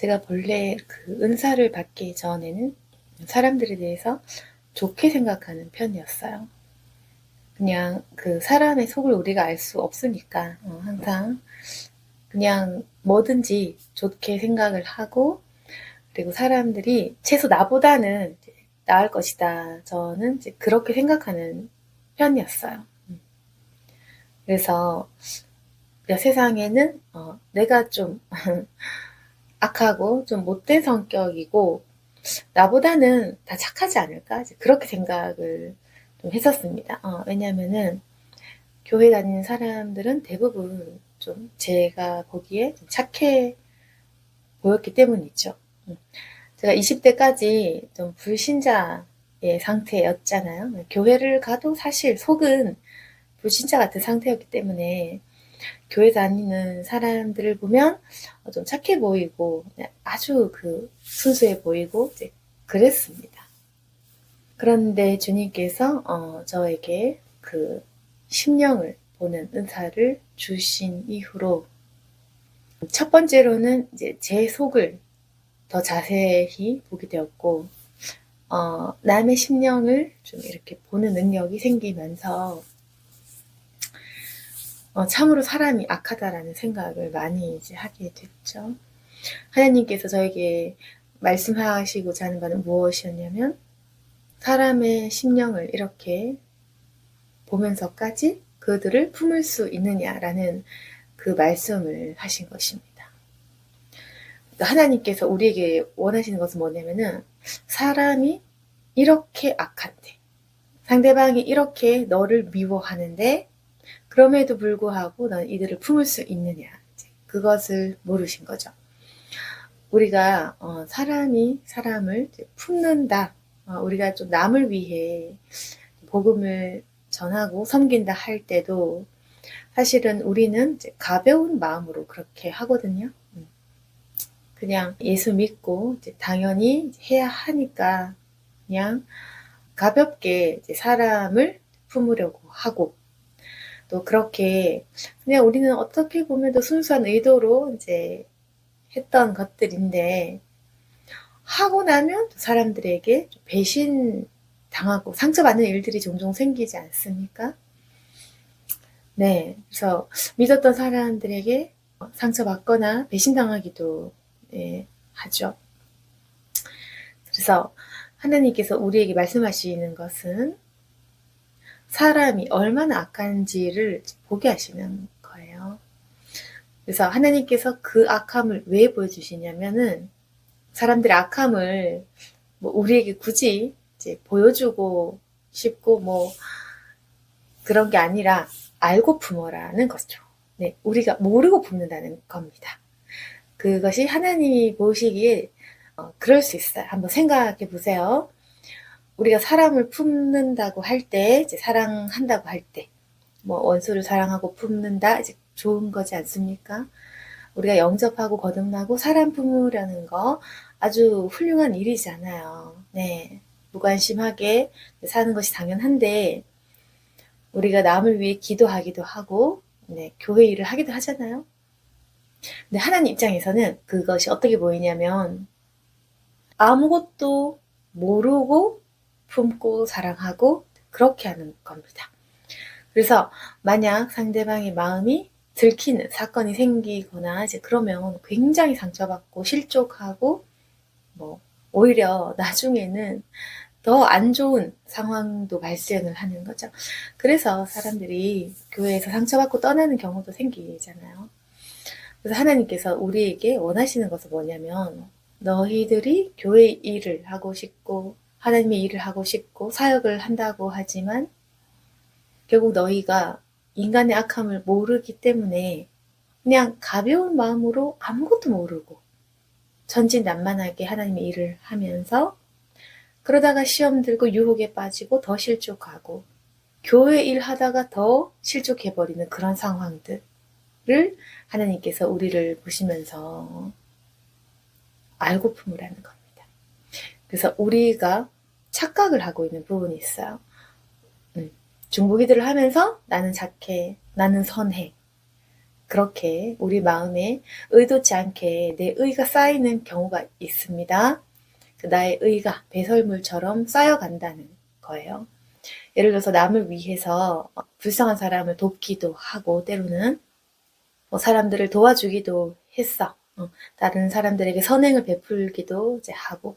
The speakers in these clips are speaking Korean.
제가 본래 그 은사를 받기 전에는 사람들에 대해서 좋게 생각하는 편이었어요. 그냥 그 사람의 속을 우리가 알 수 없으니까 항상 그냥 뭐든지 좋게 생각을 하고, 그리고 사람들이 최소 나보다는 이제 나을 것이다. 저는 이제 그렇게 생각하는 편이었어요. 그래서 세상에는 내가 좀 악하고 좀 못된 성격이고 나보다는 다 착하지 않을까? 이제 그렇게 생각을 좀 했었습니다. 왜냐면은 교회 다니는 사람들은 대부분 좀 제가 보기에 좀 착해 보였기 때문이죠. 제가 20대까지 좀 불신자의 상태였잖아요. 교회를 가도 사실 속은 불신자 같은 상태였기 때문에 교회 다니는 사람들을 보면 좀 착해 보이고 아주 그 순수해 보이고 이제 그랬습니다. 그런데 주님께서 저에게 그 심령을 보는 은사를 주신 이후로 첫 번째로는 이제 제 속을 더 자세히 보게 되었고, 남의 심령을 좀 이렇게 보는 능력이 생기면서 참으로 사람이 악하다라는 생각을 많이 이제 하게 됐죠. 하나님께서 저에게 말씀하시고자 하는 바는 무엇이었냐면, 사람의 심령을 이렇게 보면서까지 그들을 품을 수 있느냐라는 그 말씀을 하신 것입니다. 하나님께서 우리에게 원하시는 것은 뭐냐면은, 사람이 이렇게 악한데, 상대방이 이렇게 너를 미워하는데 그럼에도 불구하고 넌 이들을 품을 수 있느냐, 그것을 모르신 거죠. 우리가 사람이 사람을 품는다, 우리가 좀 남을 위해 복음을 전하고 섬긴다 할 때도 사실은 우리는 이제 가벼운 마음으로 그렇게 하거든요. 그냥 예수 믿고 이제 당연히 해야 하니까 그냥 가볍게 이제 사람을 품으려고 하고, 또 그렇게 그냥 우리는 어떻게 보면 더 순수한 의도로 이제 했던 것들인데, 하고 나면 사람들에게 배신 당하고 상처받는 일들이 종종 생기지 않습니까? 네, 그래서 믿었던 사람들에게 상처받거나 배신당하기도 하죠. 그래서 하나님께서 우리에게 말씀하시는 것은 사람이 얼마나 악한지를 보게 하시는 거예요. 그래서 하나님께서 그 악함을 왜 보여주시냐면은, 사람들의 악함을 뭐 우리에게 굳이 이제 보여주고 싶고 뭐 그런 게 아니라 알고 품어라는 거죠. 네, 우리가 모르고 품는다는 겁니다. 그것이 하나님이 보시기에 그럴 수 있어요. 한번 생각해 보세요. 우리가 사람을 품는다고 할 때, 이제 사랑한다고 할 때, 뭐 원수를 사랑하고 품는다, 이제 좋은 거지 않습니까? 우리가 영접하고 거듭나고 사람 품으려는 거 아주 훌륭한 일이잖아요. 네, 무관심하게 사는 것이 당연한데, 우리가 남을 위해 기도하기도 하고, 네, 교회 일을 하기도 하잖아요. 근데 하나님 입장에서는 그것이 어떻게 보이냐면, 아무것도 모르고 품고 사랑하고 그렇게 하는 겁니다. 그래서 만약 상대방의 마음이 들키는 사건이 생기거나 이제 그러면 굉장히 상처받고 실족하고, 뭐 오히려 나중에는 더 안 좋은 상황도 발생을 하는 거죠. 그래서 사람들이 교회에서 상처받고 떠나는 경우도 생기잖아요. 그래서 하나님께서 우리에게 원하시는 것은 뭐냐면, 너희들이 교회 일을 하고 싶고 하나님의 일을 하고 싶고 사역을 한다고 하지만 결국 너희가 인간의 악함을 모르기 때문에 그냥 가벼운 마음으로 아무것도 모르고 천진난만하게 하나님의 일을 하면서, 그러다가 시험 들고 유혹에 빠지고 더 실족하고 교회 일 하다가 더 실족해버리는 그런 상황들을 하나님께서 우리를 보시면서 알고 품으라는 겁니다. 그래서 우리가 착각을 하고 있는 부분이 있어요. 중보기도를 하면서 나는 착해, 나는 선해, 그렇게 우리 마음에 의도치 않게 내 의가 쌓이는 경우가 있습니다. 나의 의가 배설물처럼 쌓여간다는 거예요. 예를 들어서 남을 위해서 불쌍한 사람을 돕기도 하고 때로는 사람들을 도와주기도 했어. 다른 사람들에게 선행을 베풀기도 이제 하고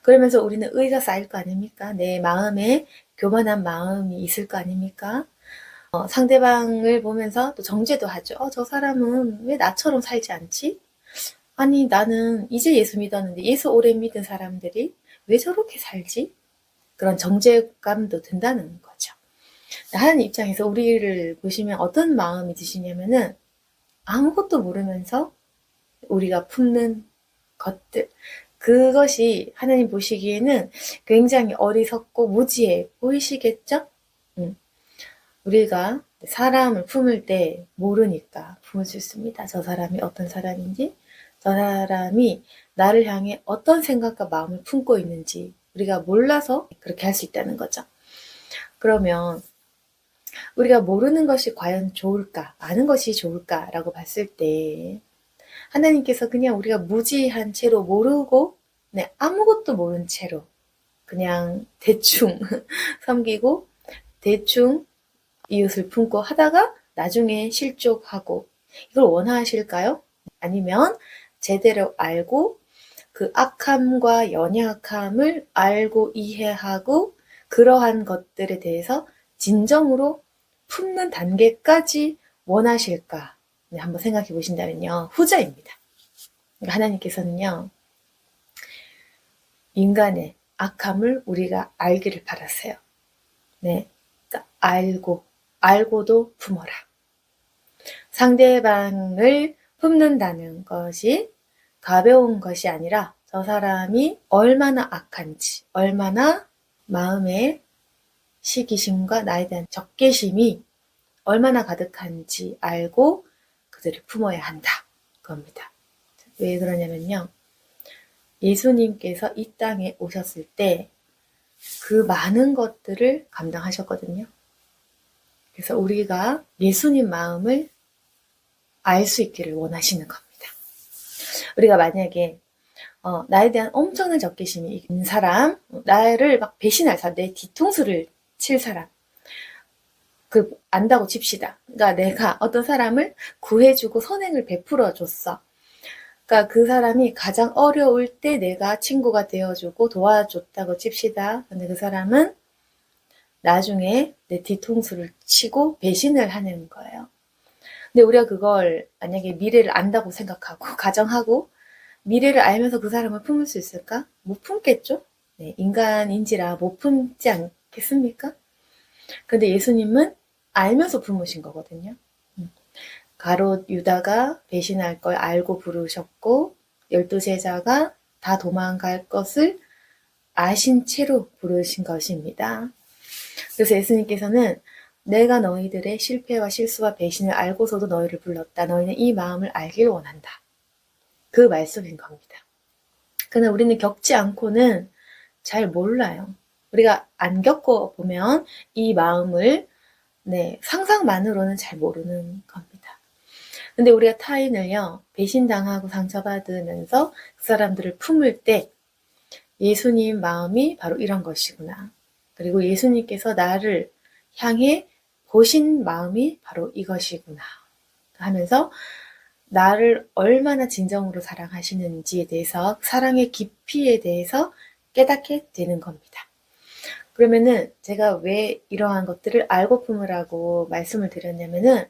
그러면서 우리는 의가 쌓일 거 아닙니까? 내 마음에 교만한 마음이 있을 거 아닙니까? 상대방을 보면서 또 정죄도 하죠. 저 사람은 왜 나처럼 살지 않지? 아니 나는 이제 예수 믿었는데 예수 오래 믿은 사람들이 왜 저렇게 살지? 그런 정죄감도 든다는 거죠. 하나님 입장에서 우리를 보시면 어떤 마음이 드시냐면은 아무것도 모르면서 우리가 품는 것들 그것이 하나님 보시기에는 굉장히 어리석고 무지해 보이시겠죠? 우리가 사람을 품을 때 모르니까 품을 수 있습니다. 저 사람이 어떤 사람인지 저 사람이 나를 향해 어떤 생각과 마음을 품고 있는지 우리가 몰라서 그렇게 할 수 있다는 거죠. 그러면 우리가 모르는 것이 과연 좋을까? 아는 것이 좋을까라고 봤을 때 하나님께서 그냥 우리가 무지한 채로 모르고 아무것도 모른 채로 그냥 대충 섬기고 대충 이웃을 품고 하다가 나중에 실족하고 이걸 원하실까요? 아니면 제대로 알고 그 악함과 연약함을 알고 이해하고 그러한 것들에 대해서 진정으로 품는 단계까지 원하실까? 한번 생각해 보신다면요. 후자입니다. 하나님께서는요. 인간의 악함을 우리가 알기를 바라세요. 네, 그러니까 알고도 품어라. 상대방을 품는다는 것이 가벼운 것이 아니라 저 사람이 얼마나 악한지, 얼마나 마음에 시기심과 나에 대한 적개심이 얼마나 가득한지 알고 그들을 품어야 한다. 그겁니다. 왜 그러냐면요. 예수님께서 이 땅에 오셨을 때 그 많은 것들을 감당하셨거든요. 그래서 우리가 예수님 마음을 알 수 있기를 원하시는 겁니다. 우리가 만약에 나에 대한 엄청난 적개심이 있는 사람, 나를 막 배신할 사람, 내 뒤통수를 칠 사람, 안다고 칩시다. 그러니까 내가 어떤 사람을 구해주고 선행을 베풀어 줬어. 그러니까 그 사람이 가장 어려울 때 내가 친구가 되어주고 도와줬다고 칩시다. 근데 그 사람은 나중에 내 뒤통수를 치고 배신을 하는 거예요. 근데 우리가 그걸 만약에 미래를 안다고 생각하고 가정하고 미래를 알면서 그 사람을 품을 수 있을까? 못 품겠죠? 네, 인간인지라 못 품지 않겠습니까? 근데 예수님은 알면서 품으신 거거든요. 가롯 유다가 배신할 걸 알고 부르셨고 12제자가 다 도망갈 것을 아신 채로 부르신 것입니다. 그래서 예수님께서는 내가 너희들의 실패와 실수와 배신을 알고서도 너희를 불렀다. 너희는 이 마음을 알길 원한다. 그 말씀인 겁니다. 그러나 우리는 겪지 않고는 잘 몰라요. 우리가 안 겪어보면 이 마음을 상상만으로는 잘 모르는 겁니다. 근데 우리가 타인을요, 배신당하고 상처받으면서 그 사람들을 품을 때 예수님 마음이 바로 이런 것이구나. 그리고 예수님께서 나를 향해 보신 마음이 바로 이것이구나 하면서 나를 얼마나 진정으로 사랑하시는지에 대해서 사랑의 깊이에 대해서 깨닫게 되는 겁니다. 그러면은 제가 왜 이러한 것들을 알고 품으라고 말씀을 드렸냐면은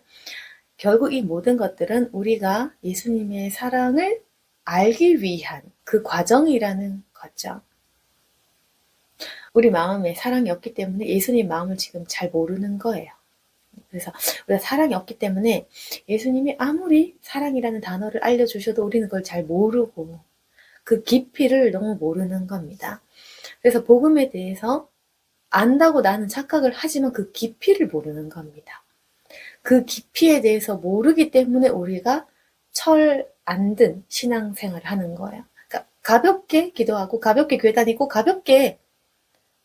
결국 이 모든 것들은 우리가 예수님의 사랑을 알기 위한 그 과정이라는 거죠. 우리 마음에 사랑이 없기 때문에 예수님 마음을 지금 잘 모르는 거예요. 그래서 우리가 사랑이 없기 때문에 예수님이 아무리 사랑이라는 단어를 알려주셔도 우리는 그걸 잘 모르고 그 깊이를 너무 모르는 겁니다. 그래서 복음에 대해서 안다고 나는 착각을 하지만 그 깊이를 모르는 겁니다. 그 깊이에 대해서 모르기 때문에 우리가 철 안 든 신앙생활을 하는 거예요. 그러니까 가볍게 기도하고 가볍게 교회 다니고 가볍게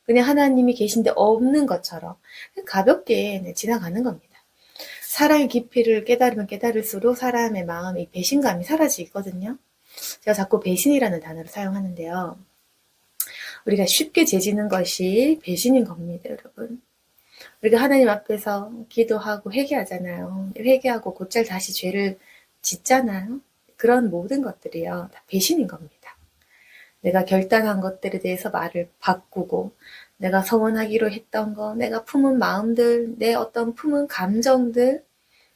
그냥 하나님이 계신데 없는 것처럼 가볍게 지나가는 겁니다. 사랑의 깊이를 깨달으면 깨달을수록 사람의 마음이 배신감이 사라지거든요. 제가 자꾸 배신이라는 단어를 사용하는데요. 우리가 쉽게 죄지는 것이 배신인 겁니다, 여러분. 우리가 하나님 앞에서 기도하고 회개하잖아요. 회개하고 곧잘 다시 죄를 짓잖아요. 그런 모든 것들이요, 다 배신인 겁니다. 내가 결단한 것들에 대해서 말을 바꾸고, 내가 서원하기로 했던 거, 내가 품은 마음들, 내 어떤 품은 감정들,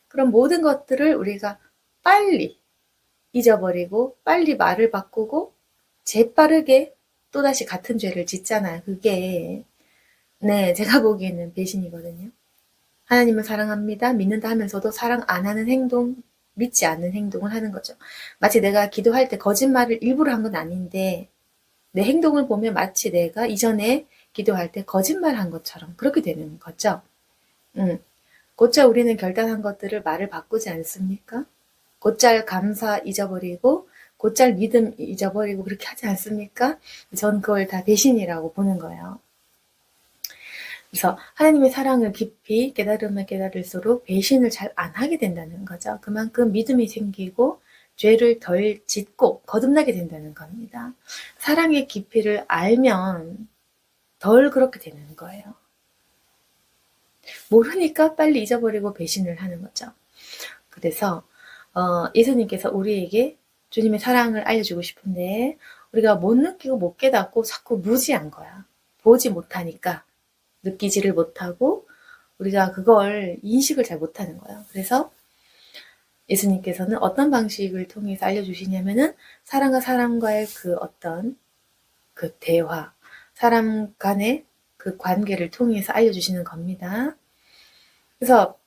그런 모든 것들을 우리가 빨리 잊어버리고, 빨리 말을 바꾸고, 재빠르게 또다시 같은 죄를 짓잖아요. 그게, 네, 제가 보기에는 배신이거든요. 하나님을 사랑합니다, 믿는다 하면서도 사랑 안 하는 행동, 믿지 않는 행동을 하는 거죠. 마치 내가 기도할 때 거짓말을 일부러 한 건 아닌데, 내 행동을 보면 마치 내가 이전에 기도할 때 거짓말한 것처럼 그렇게 되는 거죠. 곧잘 우리는 결단한 것들을 말을 바꾸지 않습니까? 곧잘 감사 잊어버리고 곧잘 믿음 잊어버리고 그렇게 하지 않습니까? 전 그걸 다 배신이라고 보는 거예요. 그래서 하나님의 사랑을 깊이 깨달으면 깨달을수록 배신을 잘 안 하게 된다는 거죠. 그만큼 믿음이 생기고 죄를 덜 짓고 거듭나게 된다는 겁니다. 사랑의 깊이를 알면 덜 그렇게 되는 거예요. 모르니까 빨리 잊어버리고 배신을 하는 거죠. 그래서 예수님께서 우리에게 주님의 사랑을 알려주고 싶은데 우리가 못 느끼고 못 깨닫고 자꾸 무지한 거야. 보지 못하니까 느끼지를 못하고 우리가 그걸 인식을 잘 못하는 거예요. 그래서 예수님께서는 어떤 방식을 통해서 알려주시냐면은 사람과 사람과의 그 어떤 그 대화, 사람 간의 그 관계를 통해서 알려주시는 겁니다. 그래서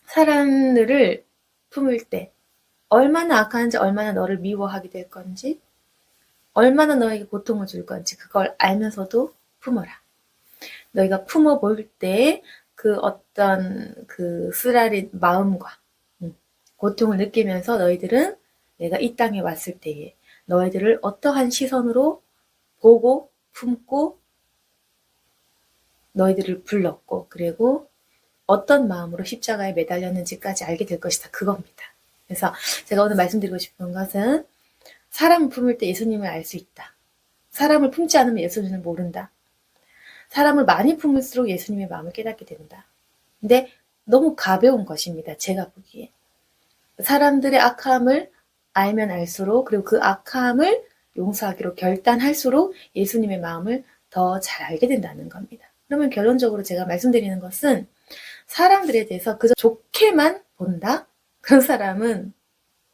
사람들을 품을 때 얼마나 악한지, 얼마나 너를 미워하게 될 건지, 얼마나 너에게 고통을 줄 건지 그걸 알면서도 품어라. 너희가 품어볼 때 그 어떤 그 쓰라린 마음과 고통을 느끼면서 너희들은 내가 이 땅에 왔을 때에 너희들을 어떠한 시선으로 보고 품고 너희들을 불렀고 그리고 어떤 마음으로 십자가에 매달렸는지까지 알게 될 것이다. 그겁니다. 그래서 제가 오늘 말씀드리고 싶은 것은 사람을 품을 때 예수님을 알 수 있다. 사람을 품지 않으면 예수님을 모른다. 사람을 많이 품을수록 예수님의 마음을 깨닫게 된다. 근데 너무 가벼운 것입니다. 제가 보기에. 사람들의 악함을 알면 알수록 그리고 그 악함을 용서하기로 결단할수록 예수님의 마음을 더 잘 알게 된다는 겁니다. 그러면 결론적으로 제가 말씀드리는 것은 사람들에 대해서 그저 좋게만 본다? 그런 사람은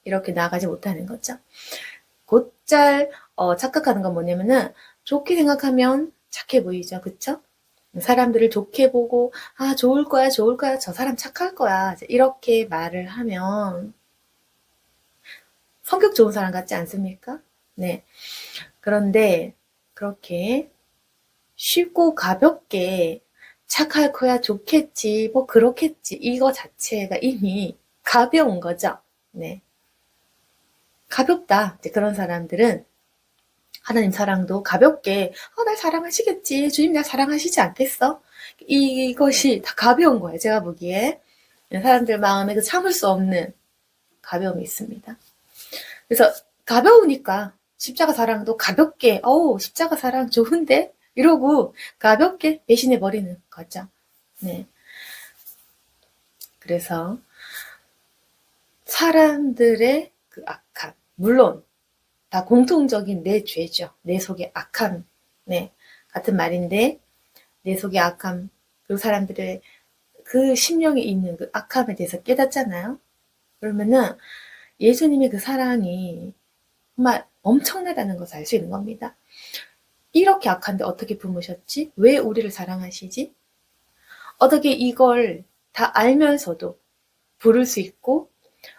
이렇게 나아가지 못하는 거죠. 곧잘 착각하는 건 뭐냐면은 좋게 생각하면 착해 보이죠. 그쵸? 사람들을 좋게 보고 좋을 거야 좋을 거야 저 사람 착할 거야 이렇게 말을 하면 성격 좋은 사람 같지 않습니까? 네. 그런데 그렇게 쉽고 가볍게 착할 거야 좋겠지 뭐 그렇겠지 이거 자체가 이미 가벼운 거죠. 네. 가볍다. 그런 사람들은 하나님 사랑도 가볍게 날 사랑하시겠지. 주님 날 사랑하시지 않겠어? 이것이 다 가벼운 거예요. 제가 보기에. 사람들 마음에 그 참을 수 없는 가벼움이 있습니다. 그래서 가벼우니까 십자가 사랑도 가볍게 십자가 사랑 좋은데? 이러고 가볍게 배신해버리는 거죠. 네. 그래서 사람들의 그 악함, 물론 다 공통적인 내 죄죠. 내 속에 악함, 네, 같은 말인데 내 속에 악함, 그리고 사람들의 그 심령에 있는 그 악함에 대해서 깨닫잖아요. 그러면은 예수님의 그 사랑이 정말 엄청나다는 것을 알 수 있는 겁니다. 이렇게 악한데 어떻게 품으셨지? 왜 우리를 사랑하시지? 어떻게 이걸 다 알면서도 부를 수 있고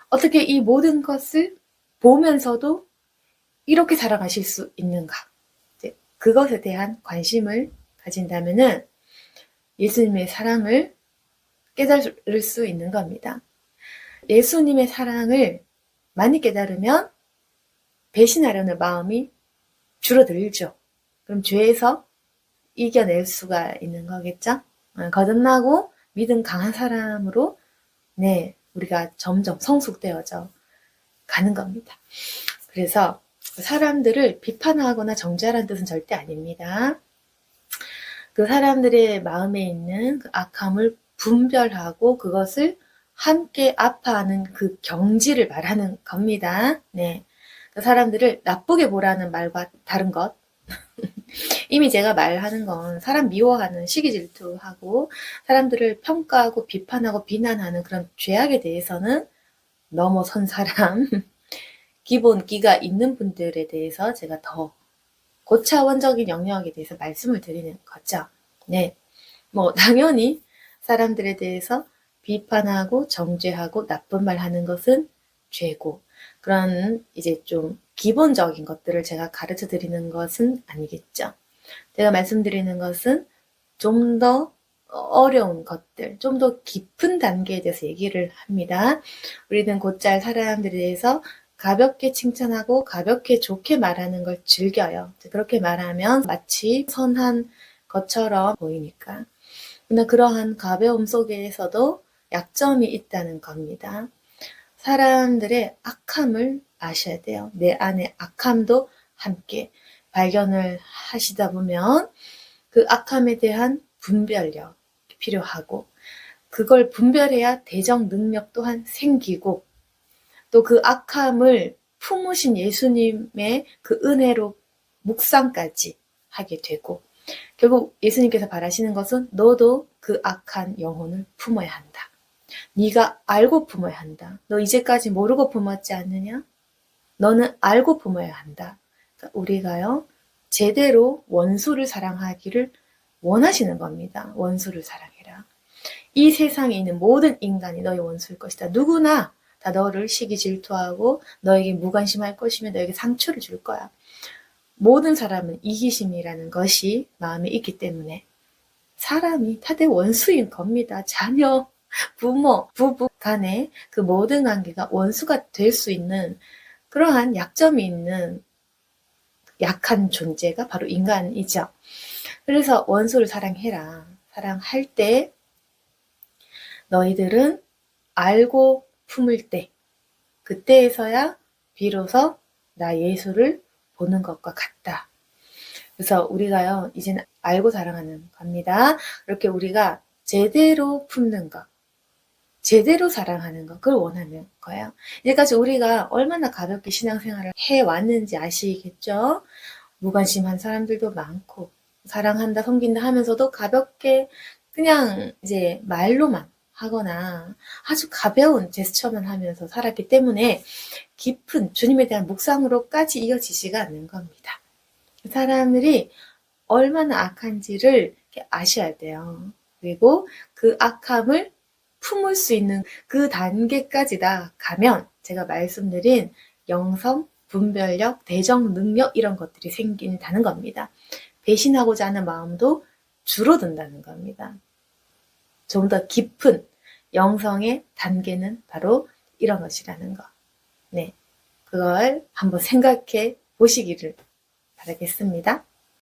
어떻게 이 모든 것을 보면서도 이렇게 사랑하실 수 있는가? 그것에 대한 관심을 가진다면은 예수님의 사랑을 깨달을 수 있는 겁니다. 예수님의 사랑을 많이 깨달으면 배신하려는 마음이 줄어들죠. 그럼 죄에서 이겨낼 수가 있는 거겠죠? 거듭나고 믿음 강한 사람으로 네, 우리가 점점 성숙되어져 가는 겁니다. 그래서 사람들을 비판하거나 정죄하라는 뜻은 절대 아닙니다. 그 사람들의 마음에 있는 그 악함을 분별하고 그것을 함께 아파하는 그 경지를 말하는 겁니다. 네. 그 사람들을 나쁘게 보라는 말과 다른 것. 이미 제가 말하는 건 사람 미워하는 시기 질투하고 사람들을 평가하고 비판하고 비난하는 그런 죄악에 대해서는 넘어선 사람, 기본 기가 있는 분들에 대해서 제가 더 고차원적인 영역에 대해서 말씀을 드리는 거죠. 네. 뭐, 당연히 사람들에 대해서 비판하고 정죄하고 나쁜 말 하는 것은 죄고, 그런 이제 좀 기본적인 것들을 제가 가르쳐 드리는 것은 아니겠죠. 제가 말씀드리는 것은 좀 더 어려운 것들, 좀 더 깊은 단계에 대해서 얘기를 합니다. 우리는 곧잘 사람들에 대해서 가볍게 칭찬하고 가볍게 좋게 말하는 걸 즐겨요. 그렇게 말하면 마치 선한 것처럼 보이니까. 그러나 그러한 가벼움 속에서도 약점이 있다는 겁니다. 사람들의 악함을 아셔야 돼요. 내 안에 악함도 함께 발견을 하시다 보면 그 악함에 대한 분별력이 필요하고 그걸 분별해야 대적 능력 또한 생기고 또 그 악함을 품으신 예수님의 그 은혜로 묵상까지 하게 되고 결국 예수님께서 바라시는 것은 너도 그 악한 영혼을 품어야 한다. 네가 알고 품어야 한다. 너 이제까지 모르고 품었지 않느냐? 너는 알고 품어야 한다. 그러니까 우리가요 제대로 원수를 사랑하기를 원하시는 겁니다. 원수를 사랑해라. 이 세상에 있는 모든 인간이 너의 원수일 것이다. 누구나 다 너를 시기 질투하고 너에게 무관심할 것이며 너에게 상처를 줄 거야. 모든 사람은 이기심이라는 것이 마음에 있기 때문에 사람이 다들 원수인 겁니다. 자녀, 부모, 부부 간에 그 모든 관계가 원수가 될 수 있는 그러한 약점이 있는 약한 존재가 바로 인간이죠. 그래서 원수를 사랑해라. 사랑할 때 너희들은 알고 품을 때 그때에서야 비로소 나 예수를 보는 것과 같다. 그래서 우리가요 이제는 알고 사랑하는 겁니다. 이렇게 우리가 제대로 품는 것 제대로 사랑하는 것 그걸 원하는 거예요. 이제까지 우리가 얼마나 가볍게 신앙생활을 해왔는지 아시겠죠? 무관심한 사람들도 많고 사랑한다 섬긴다 하면서도 가볍게 그냥 이제 말로만 하거나 아주 가벼운 제스처만 하면서 살았기 때문에 깊은 주님에 대한 묵상으로까지 이어지지가 않는 겁니다. 사람들이 얼마나 악한지를 아셔야 돼요. 그리고 그 악함을 품을 수 있는 그 단계까지 다 가면 제가 말씀드린 영성, 분별력, 대적 능력 이런 것들이 생긴다는 겁니다. 배신하고자 하는 마음도 줄어든다는 겁니다. 좀 더 깊은 영성의 단계는 바로 이런 것이라는 거. 네, 그걸 한번 생각해 보시기를 바라겠습니다.